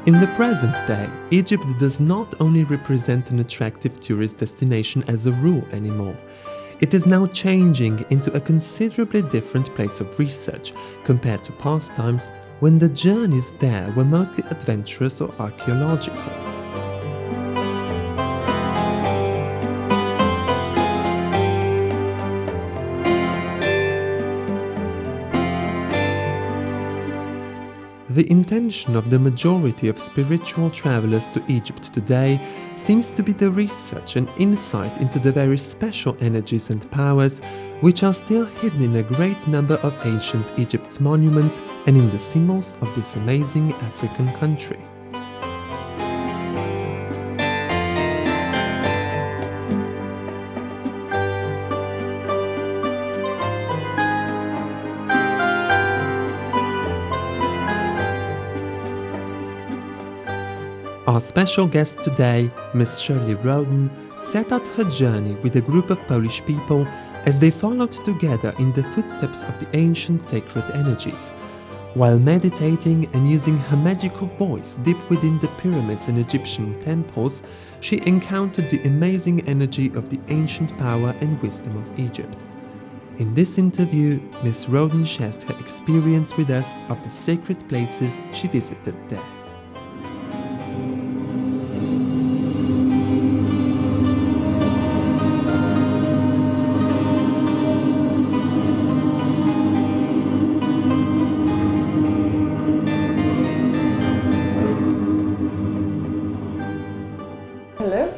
In the present day, Egypt does not only represent an attractive tourist destination as a rule anymore. It is now changing into a considerably different place of research compared to past times when the journeys there were mostly adventurous or archaeological. The intention of the majority of spiritual travelers to Egypt today seems to be the research and insight into the very special energies and powers which are still hidden in a great number of ancient Egypt's monuments and in the symbols of this amazing African country. Our special guest today, Miss Shirlie Roden, set out her journey with a group of Polish people as they followed together in the footsteps of the ancient sacred energies. While meditating and using her magical voice deep within the pyramids and Egyptian temples, she encountered the amazing energy of the ancient power and wisdom of Egypt. In this interview, Miss Roden shares her experience with us of the sacred places she visited there.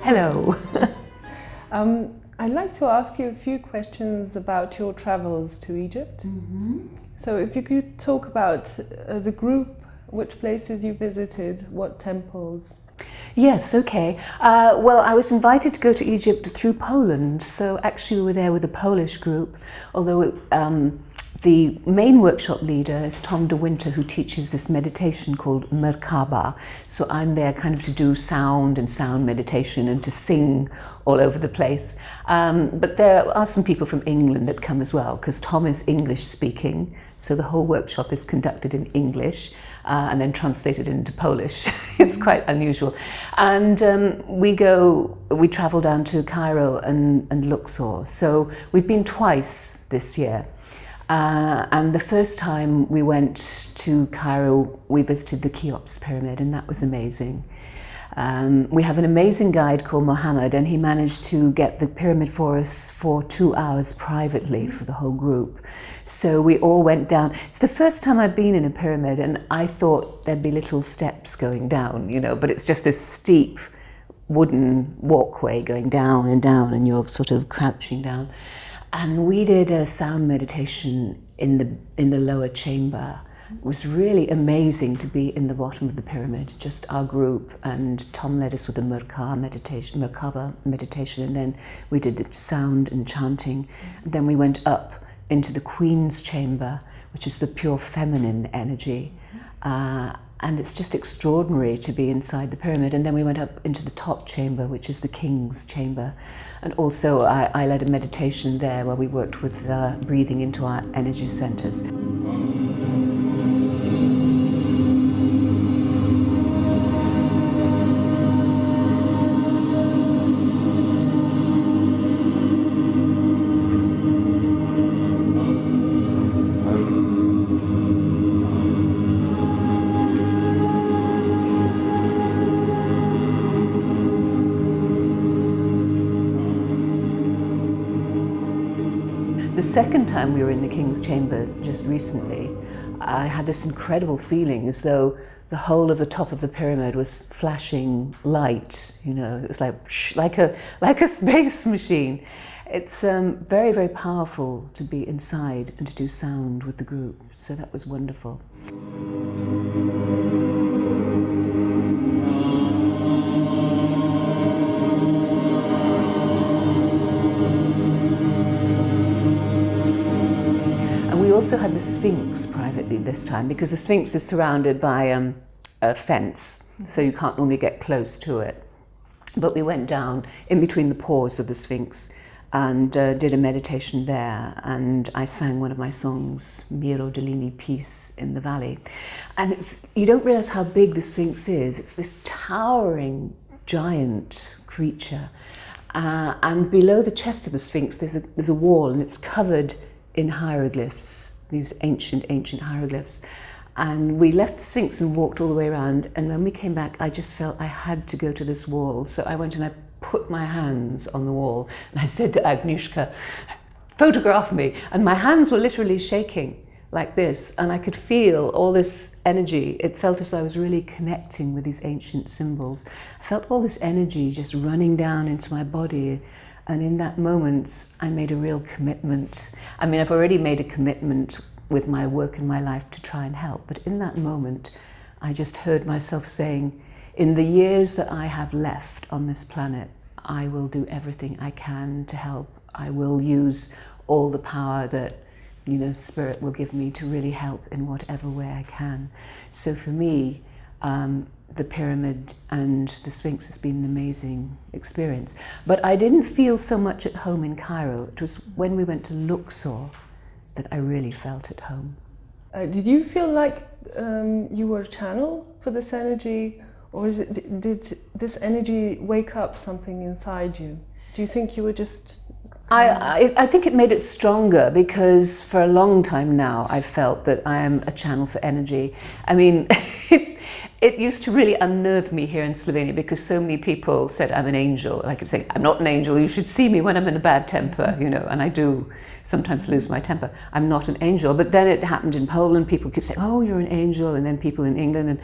Hello. I'd like to ask you a few questions about your travels to Egypt. So if you could talk about the group, which places you visited, what temples. Yes, okay. Well, I was invited to go to Egypt through Poland, so actually we were there with a Polish group, although the main workshop leader is Tom de Winter, who teaches this meditation called Merkaba. So I'm there kind of to do sound and sound meditation and to sing all over the place. But there are some people from England that come as well, because Tom is English speaking. So the whole workshop is conducted in English and then translated into Polish. It's quite unusual. And we travel down to Cairo and Luxor. So we've been twice this year. And the first time we went to Cairo, we visited the Cheops pyramid, and that was amazing. We have an amazing guide called Mohammed, and he managed to get the pyramid for us for 2 hours privately for the whole group. So we all went down. It's the first time I've been in a pyramid, and I thought there'd be little steps going down, but it's just this steep wooden walkway going down, and you're sort of crouching down. And we did a sound meditation in the lower chamber. It was really amazing to be in the bottom of the pyramid, just our group, and Tom led us with the Merkaba meditation, and then we did the sound and chanting. And then we went up into the Queen's chamber, which is the pure feminine energy. And it's just extraordinary to be inside the pyramid. And then we went up into the top chamber, which is the King's chamber. And also I led a meditation there where we worked with breathing into our energy centers. The second time we were in the King's chamber just recently, I had this incredible feeling as though the whole of the top of the pyramid was flashing light. It was like a space machine. It's very, very powerful to be inside and to do sound with the group. So that was wonderful. We also had the Sphinx privately this time, because the Sphinx is surrounded by a fence, so you can't normally get close to it. But we went down in between the paws of the Sphinx and did a meditation there, and I sang one of my songs, Miro Delini Peace in the Valley. And you don't realize how big the Sphinx is. It's this towering giant creature, and below the chest of the Sphinx there's a wall, and it's covered in hieroglyphs, these ancient hieroglyphs. And we left the Sphinx and walked all the way around, and when we came back I just felt I had to go to this wall. So I went and I put my hands on the wall, and I said to Agnieszka, photograph me. And my hands were literally shaking like this, and I could feel all this energy. It felt as though I was really connecting with these ancient symbols. I felt all this energy just running down into my body, and in that moment I made a real commitment. I mean, I've already made a commitment with my work and my life to try and help, but in that moment I just heard myself saying, in the years that I have left on this planet, I will do everything I can to help. I will use all the power that, Spirit will give me to really help in whatever way I can. So for me, the pyramid and the Sphinx has been an amazing experience. But I didn't feel so much at home in Cairo. It was when we went to Luxor that I really felt at home. Did you feel like you were a channel for this energy? Or did this energy wake up something inside you? Do you think you were just... I think it made it stronger, because for a long time now I've felt that I am a channel for energy. I mean, it used to really unnerve me here in Slovenia, because so many people said I'm an angel. And I kept saying, I'm not an angel, you should see me when I'm in a bad temper, and I do sometimes lose my temper. I'm not an angel. But then it happened in Poland, people kept saying, oh, you're an angel, and then people in England, and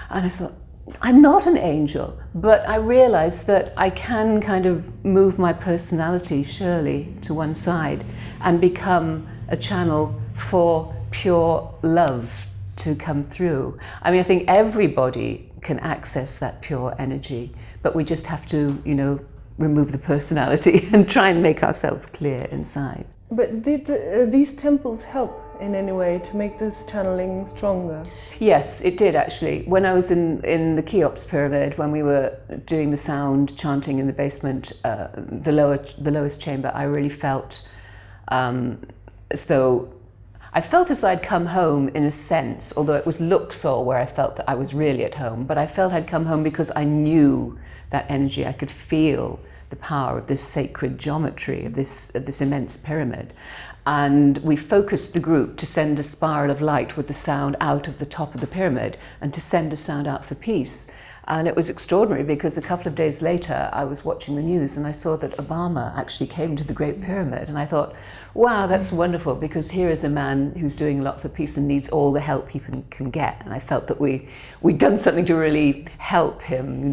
I thought, I'm not an angel, but I realized that I can kind of move my personality, Shirlie, to one side and become a channel for pure love to come through. I mean, I think everybody can access that pure energy, but we just have to, remove the personality and try and make ourselves clear inside. But did these temples help in any way to make this channeling stronger? Yes, it did actually. When I was in the Cheops pyramid, when we were doing the sound chanting in the basement, the lowest chamber, I really felt as though I'd come home in a sense, although it was Luxor where I felt that I was really at home, but I felt I'd come home because I knew that energy. I could feel the power of this sacred geometry, of this immense pyramid. And we focused the group to send a spiral of light with the sound out of the top of the pyramid, and to send a sound out for peace. And it was extraordinary, because a couple of days later I was watching the news and I saw that Obama actually came to the Great Pyramid, and I thought, wow, that's wonderful, because here is a man who's doing a lot for peace and needs all the help he can get. And I felt that we'd done something to really help him,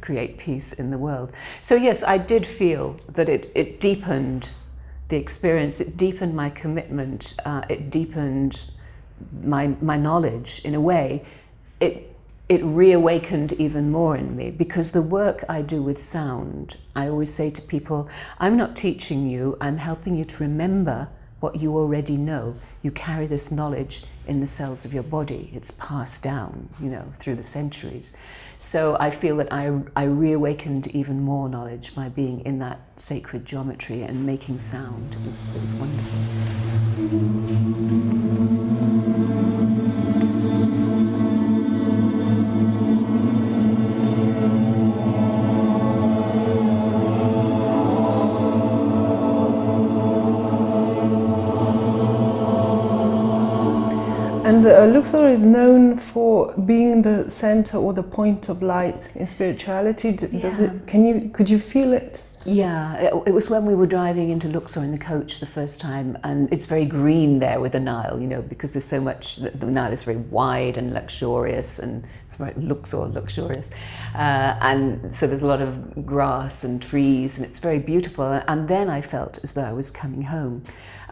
create peace in the world. So yes, I did feel that it deepened the experience, it deepened my commitment, it deepened my knowledge in a way. It reawakened even more in me, because the work I do with sound, I always say to people, I'm not teaching you, I'm helping you to remember what you already know. You carry this knowledge in the cells of your body. It's passed down, through the centuries. So I feel that I reawakened even more knowledge by being in that sacred geometry and making sound. It was wonderful. And Luxor is known for being the center or the point of light in spirituality. Could you feel it? Yeah, it was when we were driving into Luxor in the coach the first time, and it's very green there with the Nile, because there's so much, the Nile is very wide and luxurious, and it's very luxurious. And so there's a lot of grass and trees, and it's very beautiful. And then I felt as though I was coming home.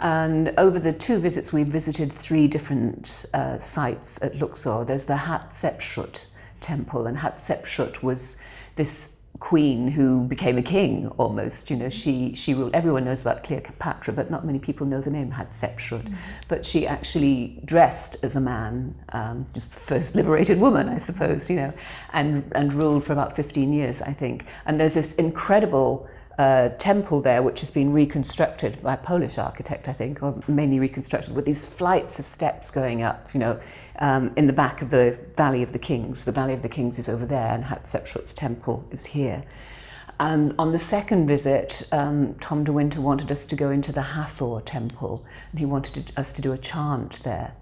And over the 2 visits, we visited 3 different sites at Luxor. There's the Hatshepsut temple, and Hatshepsut was this queen who became a king almost. She ruled. Everyone knows about Cleopatra, but not many people know the name Hatshepsut. But she actually dressed as a man, just first liberated woman, I suppose, and ruled for about 15 years, I think. And there's this incredible temple there, which has been reconstructed by a Polish architect, I think, or mainly reconstructed, with these flights of steps going up, you know, in the back of the Valley of the Kings. The Valley of the Kings is over there, and Hatshepsut's temple is here. And on the second visit, Tom de Winter wanted us to go into the Hathor temple, and he wanted us to do a chant there.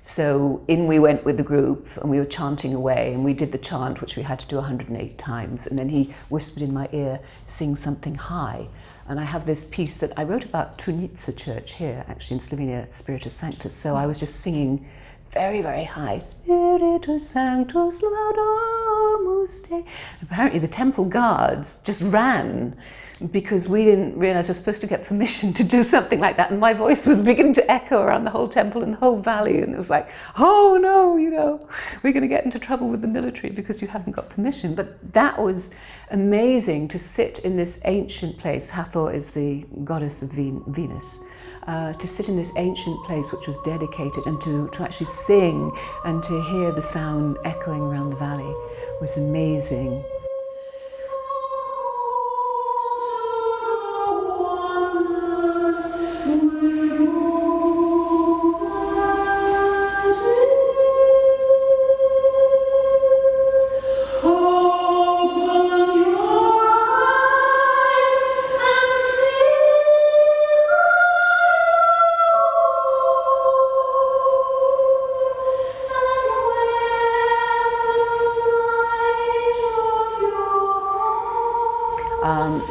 So in we went with the group, and we were chanting away, and we did the chant, which we had to do 108 times, and then he whispered in my ear, sing something high. And I have this piece that I wrote about Tunica Church here, actually in Slovenia, Spiritus Sanctus, so I was just singing very, very high, Spiritus Sanctus laudamus te. Apparently the temple guards just ran because we didn't realise we were supposed to get permission to do something like that, and my voice was beginning to echo around the whole temple and the whole valley, and it was like, oh no, you know, we're going to get into trouble with the military because you haven't got permission. But that was amazing, to sit in this ancient place. Hathor is the goddess of Venus. To sit in this ancient place which was dedicated, and to actually sing and to hear the sound echoing around the valley was amazing.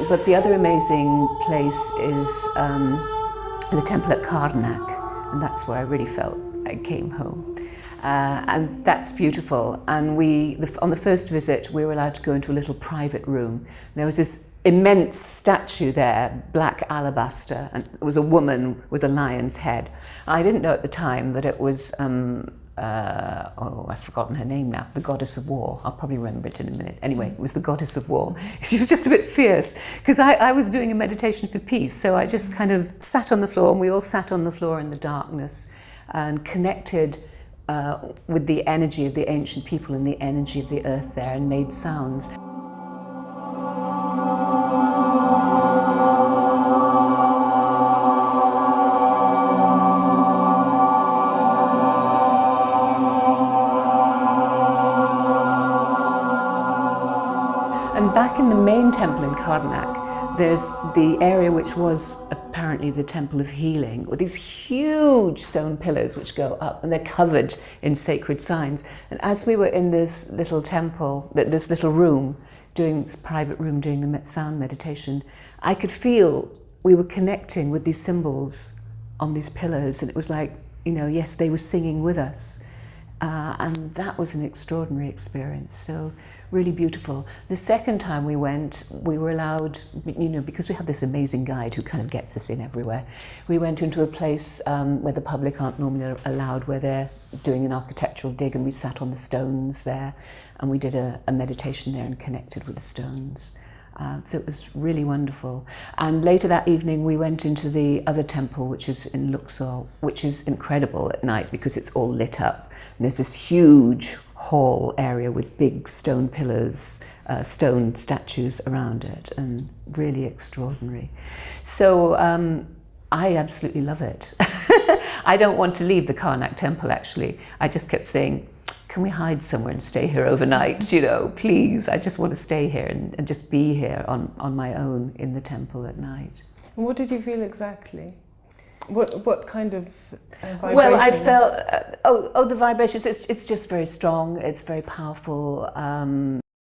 But the other amazing place is the temple at Karnak, and that's where I really felt I came home. And that's beautiful. And on the first visit, we were allowed to go into a little private room. There was this immense statue there, black alabaster, and it was a woman with a lion's head. I didn't know at the time that it was I've forgotten her name now, the goddess of war. I'll probably remember it in a minute. Anyway, it was the goddess of war. She was just a bit fierce, because I was doing a meditation for peace, so I just kind of sat on the floor, and we all sat on the floor in the darkness and connected with the energy of the ancient people and the energy of the earth there, and made sounds. Back in the main temple in Karnak, there's the area which was apparently the temple of healing, with these huge stone pillars which go up, and they're covered in sacred signs. And as we were in this little temple, this little room, doing this private room, doing the sound meditation, I could feel we were connecting with these symbols on these pillars, and it was like, you know, yes, they were singing with us. And that was an extraordinary experience, so really beautiful. The second time we went, we were allowed, you know, because we have this amazing guide who kind of gets us in everywhere, we went into a place where the public aren't normally allowed, where they're doing an architectural dig, and we sat on the stones there, and we did a meditation there and connected with the stones. So it was really wonderful. And later that evening we went into the other temple, which is in Luxor, which is incredible at night because it's all lit up. And there's this huge hall area with big stone pillars, stone statues around it, and really extraordinary. So I absolutely love it. I don't want to leave the Karnak temple, actually. I just kept saying, can we hide somewhere and stay here overnight, you know, please, I just want to stay here and just be here on my own in the temple at night. And what did you feel exactly? What kind of vibrations? Well, I felt, the vibrations, it's just very strong, it's very powerful.